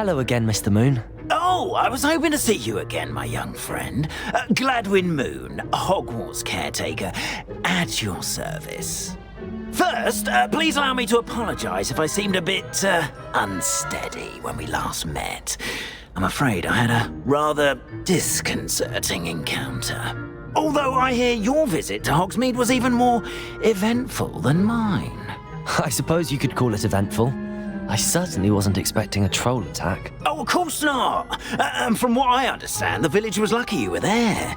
Hello again, Mr. Moon. Oh, I was hoping to see you again, my young friend. Gladwin Moon, Hogwarts caretaker, at your service. First, please allow me to apologise if I seemed a bit unsteady when we last met. I'm afraid I had a rather disconcerting encounter. Although I hear your visit to Hogsmeade was even more eventful than mine. I suppose you could call it eventful. I certainly wasn't expecting a troll attack. Oh, of course not. And from what I understand, the village was lucky you were there.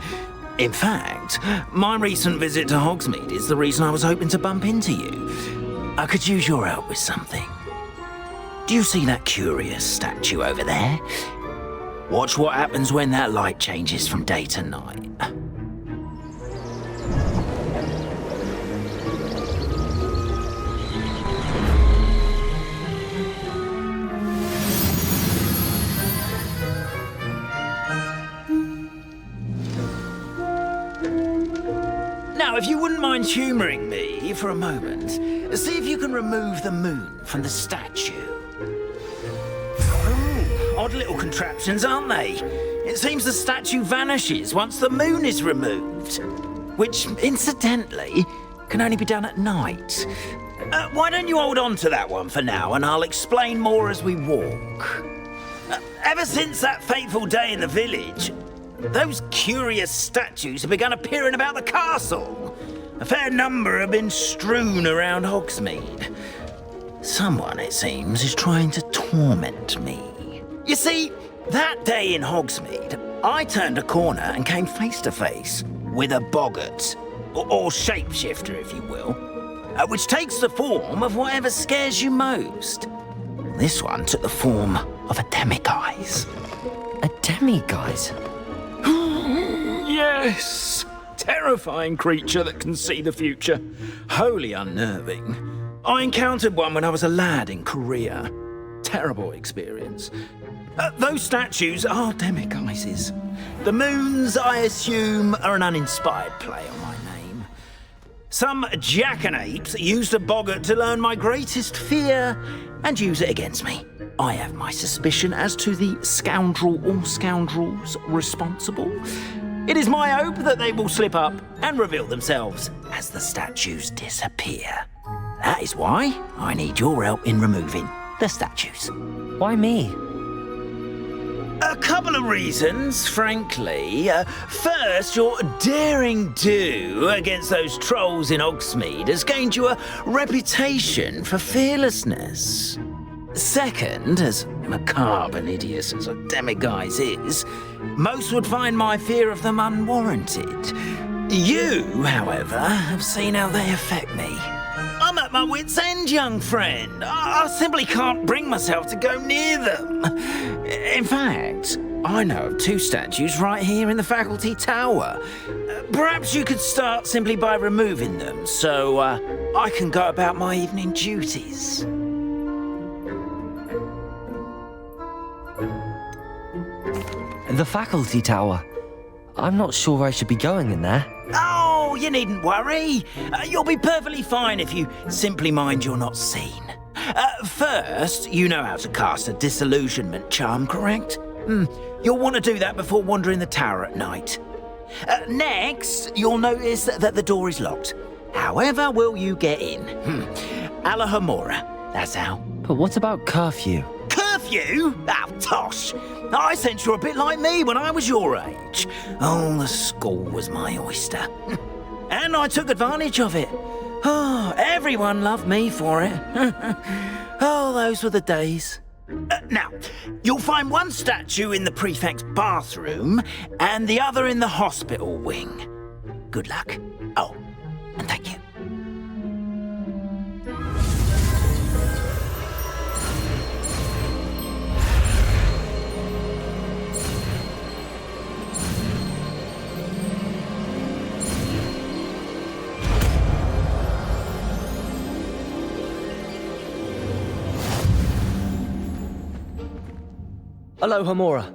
In fact, my recent visit to Hogsmeade is the reason I was hoping to bump into you. I could use your help with something. Do you see that curious statue over there? Watch what happens when that light changes from day to night. Now, if you wouldn't mind humouring me for a moment, see if you can remove the moon from the statue. Odd little contraptions, aren't they? It seems the statue vanishes once the moon is removed. Which, incidentally, can only be done at night. Why don't you hold on to that one for now, and I'll explain more as we walk. Ever since that fateful day in the village, those curious statues have begun appearing about the castle. A fair number have been strewn around Hogsmeade. Someone, it seems, is trying to torment me. You see, that day in Hogsmeade, I turned a corner and came face to face with a boggart, or shapeshifter, if you will, which takes the form of whatever scares you most. This one took the form of a Demiguise. A Demiguise? Yes! Terrifying creature that can see the future. Wholly unnerving. I encountered one when I was a lad in Korea. Terrible experience. Those statues are Demiguises. The moons, I assume, are an uninspired play on my name. Some jackanapes used a boggart to learn my greatest fear and use it against me. I have my suspicion as to the scoundrel or scoundrels responsible. It is my hope that they will slip up and reveal themselves as the statues disappear. That is why I need your help in removing the statues. Why me? A couple of reasons, frankly. First, your daring do against those trolls in Hogsmeade has gained you a reputation for fearlessness. Second, as macabre and hideous as a Demiguise is, most would find my fear of them unwarranted. You, however, have seen how they affect me. I'm at my wit's end, young friend. I simply can't bring myself to go near them. In fact, I know of two statues right here in the faculty tower. Perhaps you could start simply by removing them so I can go about my evening duties. The faculty tower. I'm not sure I should be going in there. Oh, you needn't worry. You'll be perfectly fine if you simply mind you're not seen. First, you know how to cast a disillusionment charm, correct? You'll want to do that before wandering the tower at night. Next, you'll notice that the door is locked. However will you get in? Alohomora, that's how. But what about curfew? Curfew? Oh, tosh. I sense you're a bit like me when I was your age. Oh, the school was my oyster. And I took advantage of it. Oh, everyone loved me for it. Oh, those were the days. Now, you'll find one statue in the prefect's bathroom and the other in the hospital wing. Good luck. Oh, and thank you. Alohomora.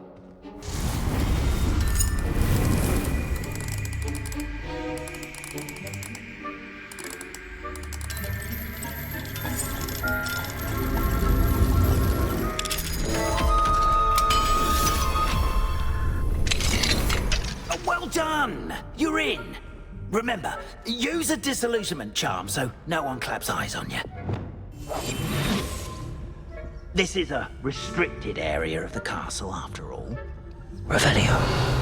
Well done! You're in. Remember, use a disillusionment charm so no one claps eyes on you. This is a restricted area of the castle, after all. Revelio.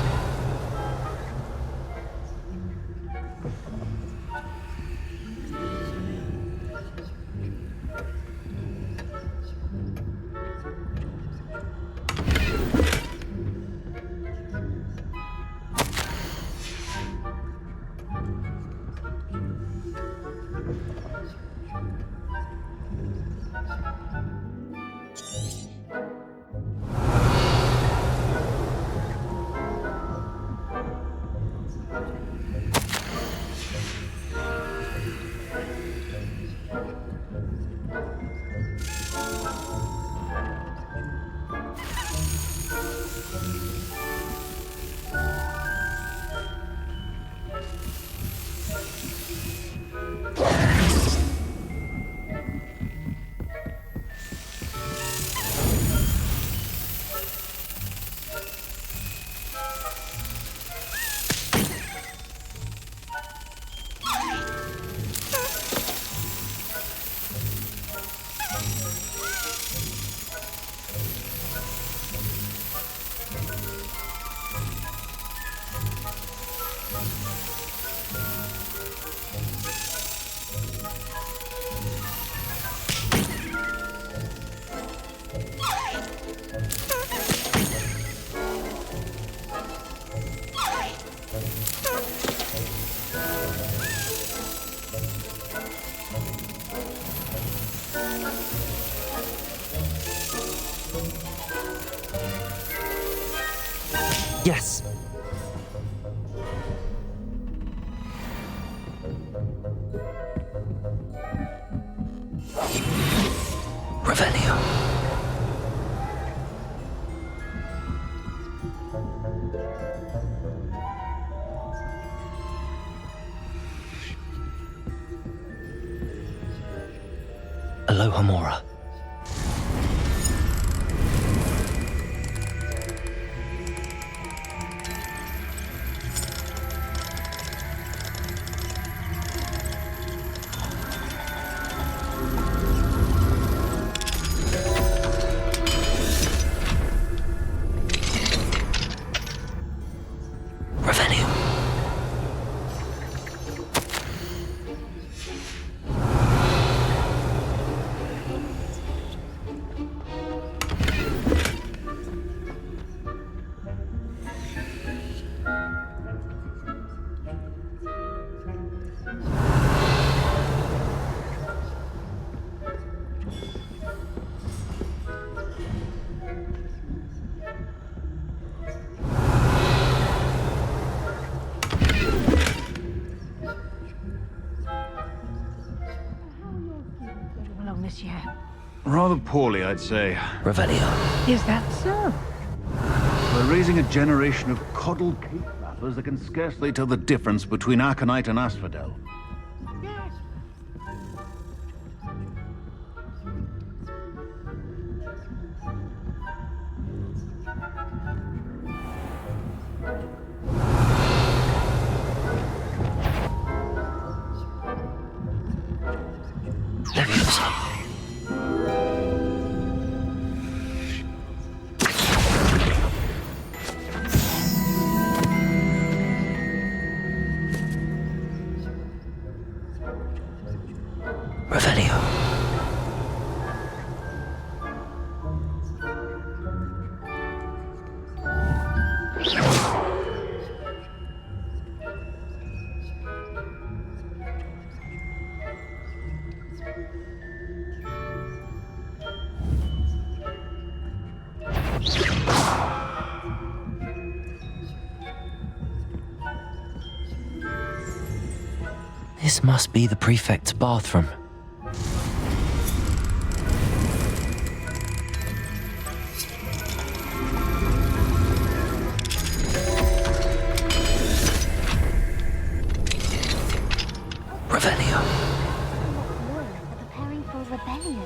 Yes. Revelio. Alohomora. Rather poorly, I'd say. Revelio. Is that so? We're raising a generation of coddled cake flappers that can scarcely tell the difference between aconite and asphodel. Yes. Leviosa. Revelio. This must be the prefect's bathroom. Revelio. Preparing for a rebellion.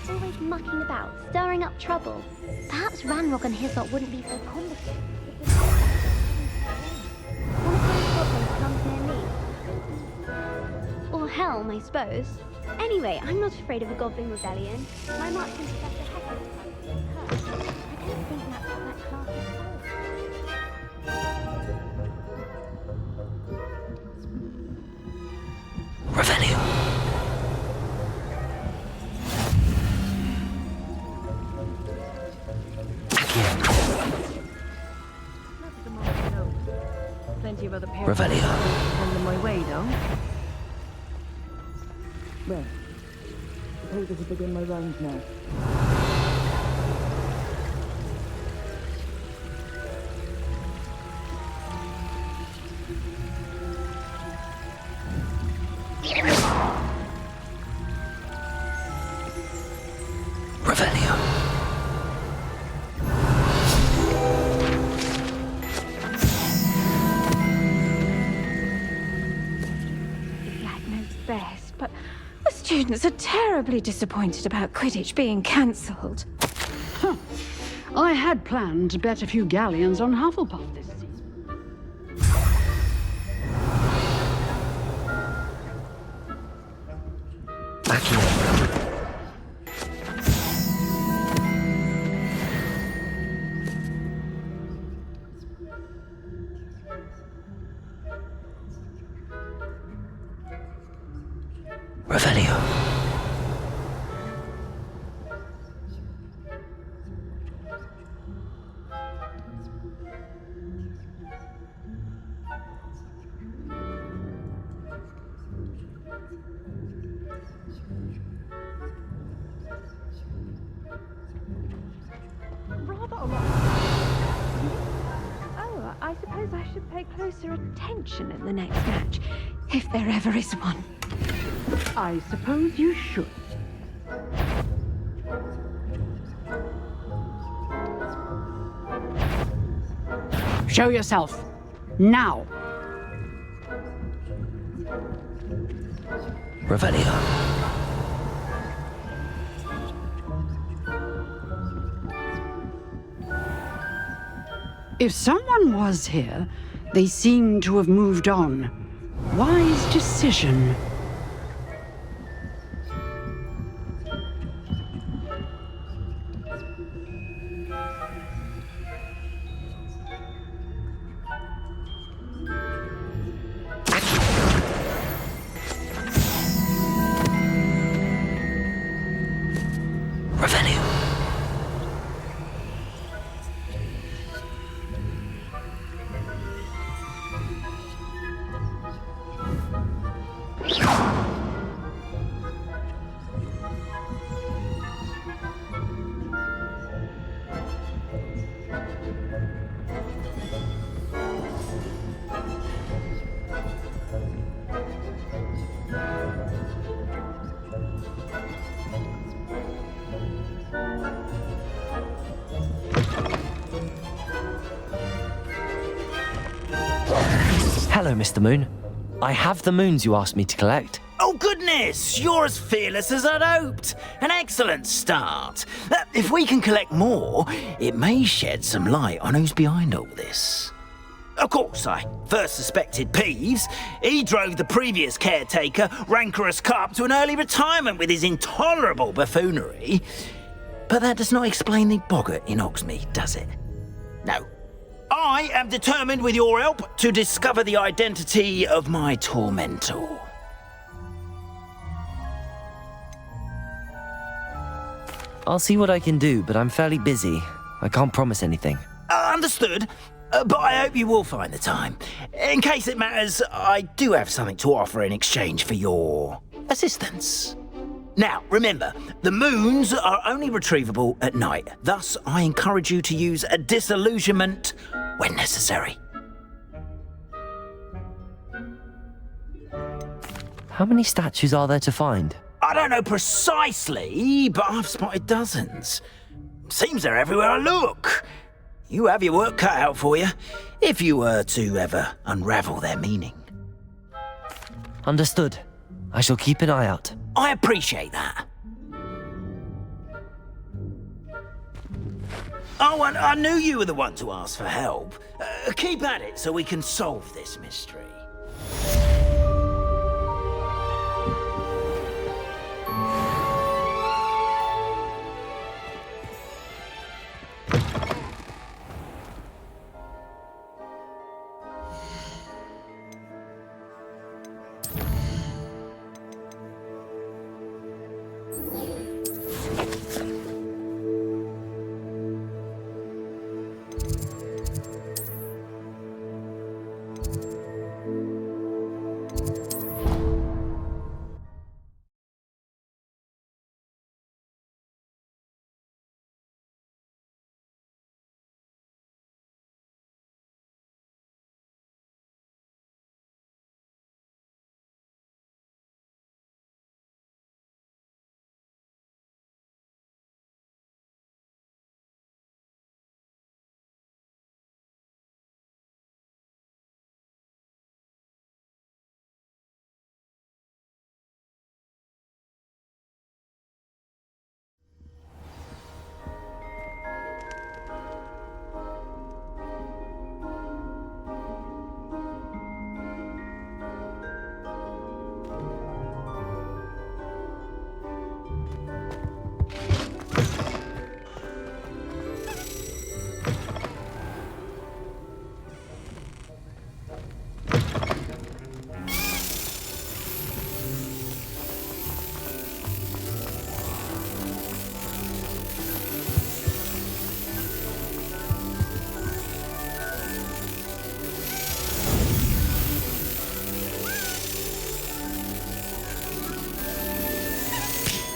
Always mucking about, stirring up trouble. Perhaps Ranrock and his lot wouldn't be so combative. realm, I suppose. Anyway, I'm not afraid of a goblin rebellion. My marksman Professor Heckle is hurt. I don't think that's what that class is for. Revelio. Plenty of other parents Revelio. send them my way, though. Well, suppose I should begin my rounds now. Revelio. Best, but the students are terribly disappointed about Quidditch being cancelled. I had planned to bet a few galleons on Hufflepuff this season. Revelio. Rather a lot. Oh, I suppose I should pay closer attention in the next match, if there ever is one. I suppose you should. Show yourself. Now. Revelio. If someone was here, they seem to have moved on. Wise decision. Revelio. Hello, Mr. Moon. I have the moons you asked me to collect. Oh, goodness! You're as fearless as I'd hoped. An excellent start. If we can collect more, it may shed some light on who's behind all this. Of course, I first suspected Peeves. He drove the previous caretaker, Rancorous Carp, to an early retirement with his intolerable buffoonery. But that does not explain the boggart in Hogsmeade, does it? No. I am determined, with your help, to discover the identity of my tormentor. I'll see what I can do, but I'm fairly busy. I can't promise anything. Understood. But I hope you will find the time. In case it matters, I do have something to offer in exchange for your assistance. Now, remember, the moons are only retrievable at night. Thus, I encourage you to use a disillusionment when necessary. How many statues are there to find? I don't know precisely, but I've spotted dozens. Seems they're everywhere I look. You have your work cut out for you, if you were to ever unravel their meaning. Understood. I shall keep an eye out. I appreciate that. Oh, and I knew you were the one to ask for help. Keep at it so we can solve this mystery.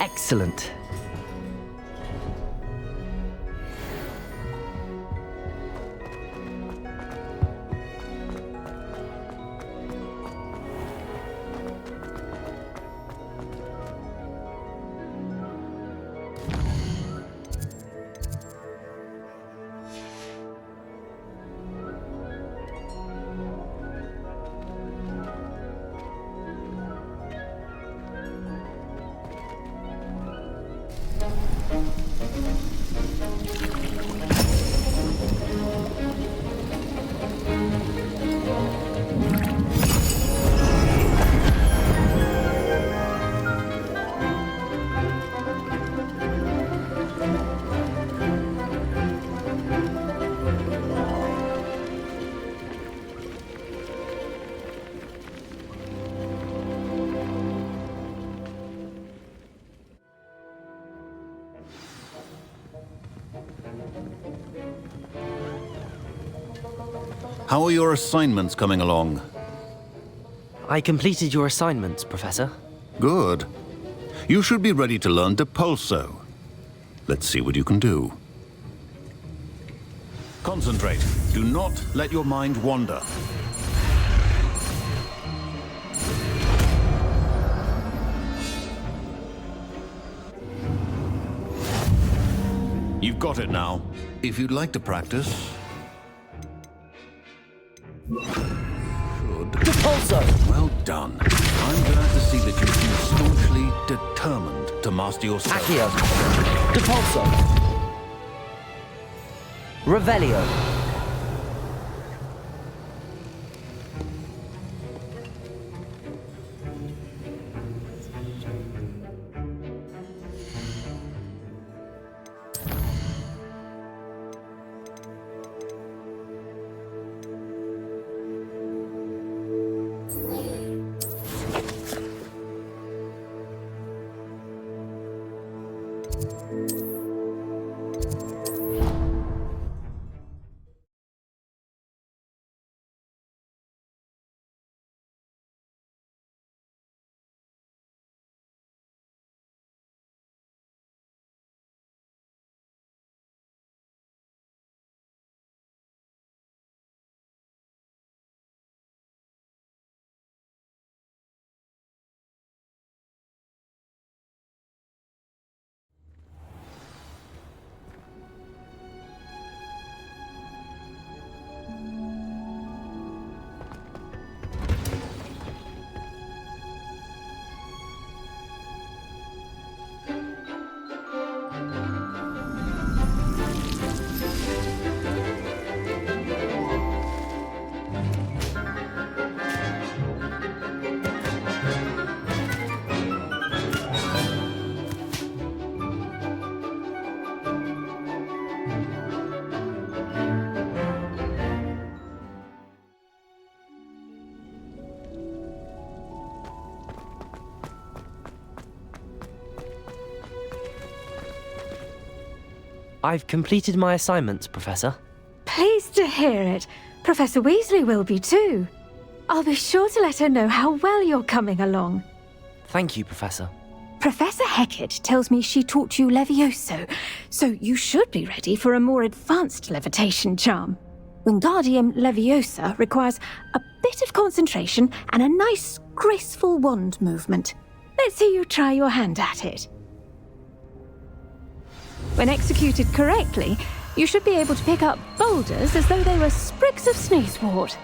Excellent. How are your assignments coming along? I completed your assignments, Professor. Good. You should be ready to learn Depulso. Let's see what you can do. Concentrate. Do not let your mind wander. You've got it now. If you'd like to practice... Depulso! Well done. I'm glad to see that you seem staunchly determined to master your spell. Accio. Depulso. Revelio. I've completed my assignments, Professor. Pleased to hear it. Professor Weasley will be too. I'll be sure to let her know how well you're coming along. Thank you, Professor. Professor Hecat tells me she taught you Levioso, so you should be ready for a more advanced levitation charm. Winggardium Leviosa requires a bit of concentration and a nice, graceful wand movement. Let's see you try your hand at it. When executed correctly, you should be able to pick up boulders as though they were sprigs of sneezewort.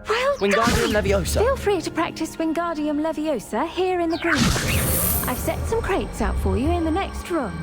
Well Winggardium done! Leviosa. Feel free to practice Winggardium Leviosa here in the green room. I've set some crates out for you in the next room.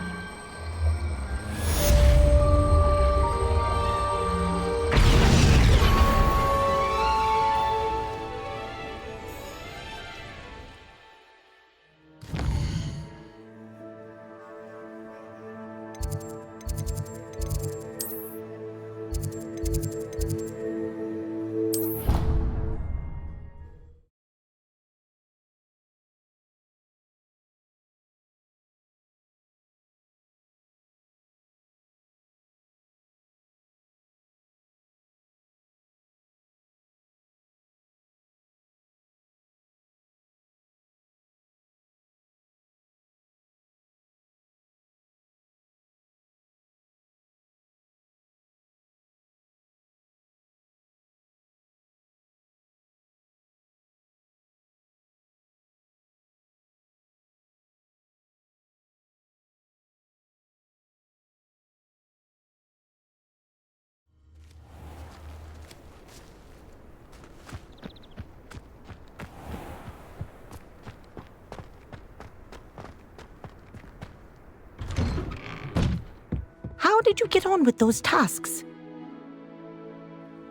How did you get on with those tasks?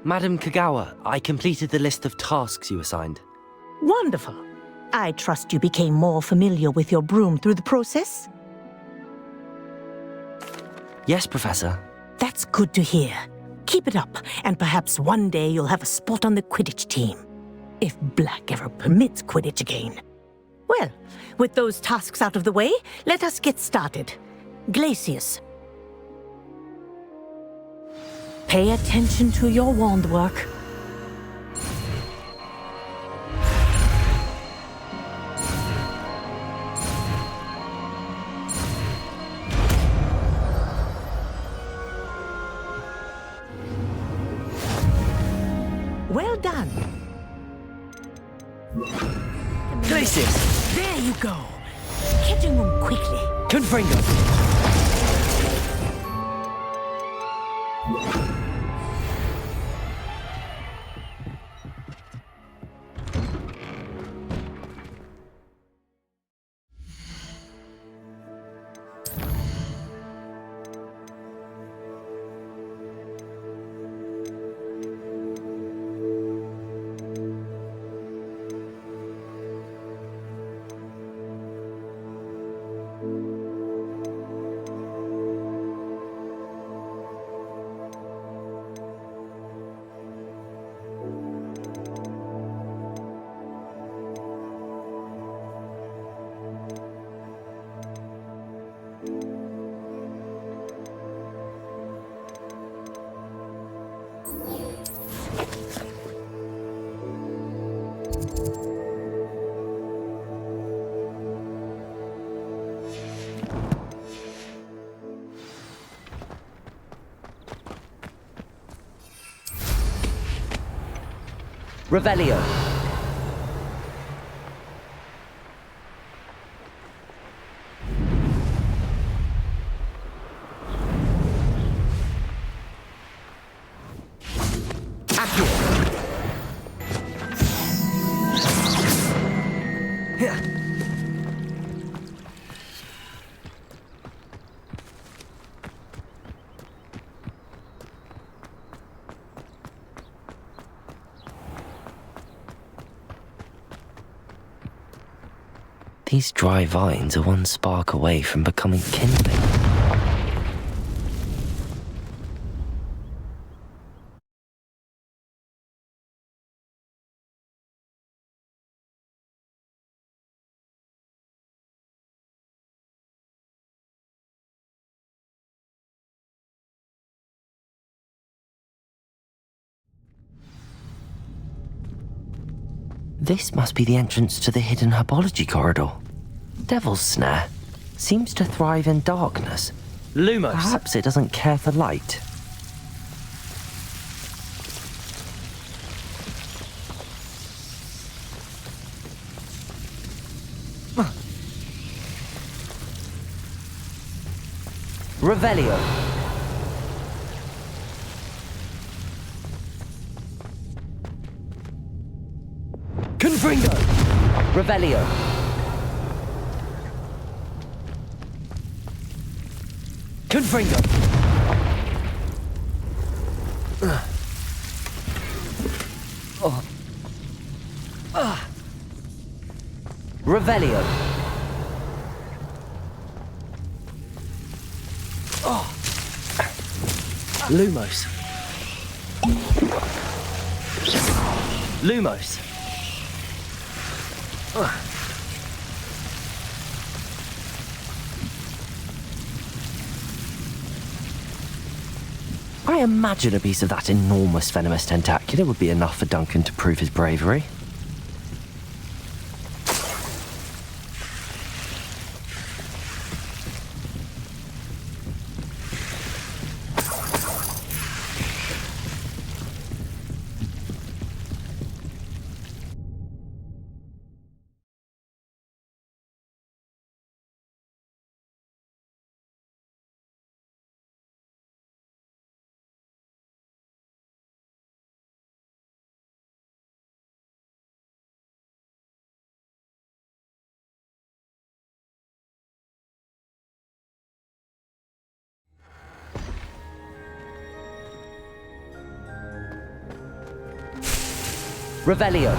Madam Kagawa, I completed the list of tasks you assigned. Wonderful. I trust you became more familiar with your broom through the process? Yes, Professor. That's good to hear. Keep it up, and perhaps one day you'll have a spot on the Quidditch team. If Black ever permits Quidditch again. Well, with those tasks out of the way, let us get started. Glacius. Pay attention to your wand work. Well done. Glacius! There you go. Catching them quickly. Confringo! Revelio. These dry vines are one spark away from becoming kindling. This must be the entrance to the hidden Herbology corridor. Devil's Snare seems to thrive in darkness. Lumos. Perhaps it doesn't care for light. Revelio. Confringo. Revelio. Confringo. Revelio. Lumos. Lumos. I imagine a piece of that enormous venomous tentacula would be enough for Duncan to prove his bravery. Revelio.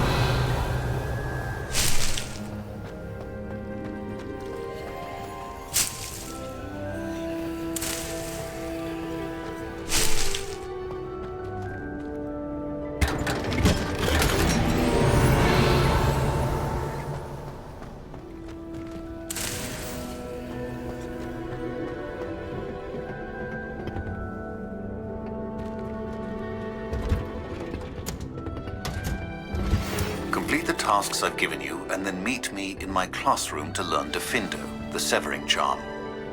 Complete the tasks I've given you, and then meet me in my classroom to learn Defindo, the severing charm.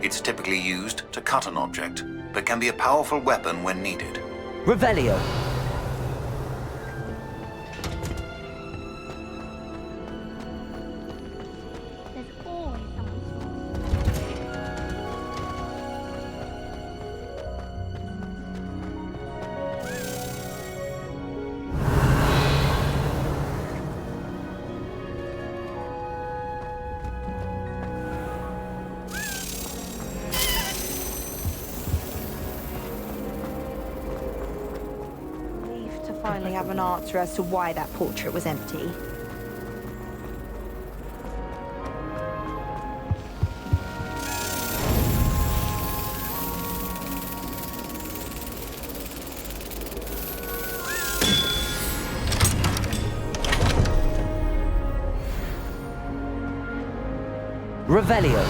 It's typically used to cut an object, but can be a powerful weapon when needed. Revelio. There's always someone small. To finally have an answer as to why that portrait was empty. Revelio.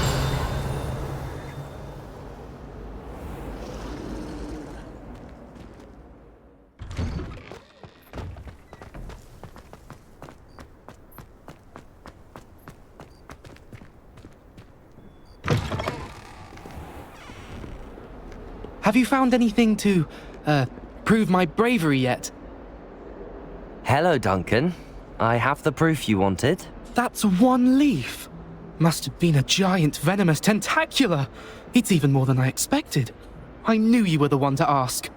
Have you found anything to, prove my bravery yet? Hello, Duncan. I have the proof you wanted. That's one leaf. Must have been a giant venomous tentacula. It's even more than I expected. I knew you were the one to ask.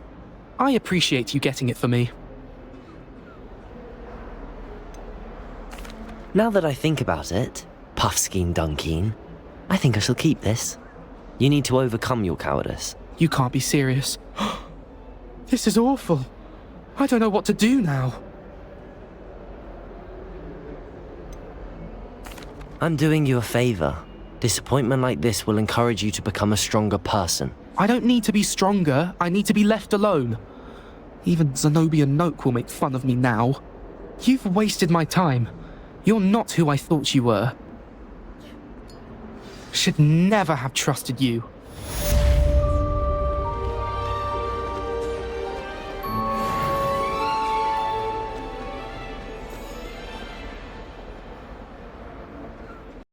I appreciate you getting it for me. Now that I think about it, Puffskein Duncan, I think I shall keep this. You need to overcome your cowardice. You can't be serious. This is awful. I don't know what to do now. I'm doing you a favor. Disappointment like this will encourage you to become a stronger person. I don't need to be stronger. I need to be left alone. Even Zenobia Noak will make fun of me now. You've wasted my time. You're not who I thought you were. Should never have trusted you.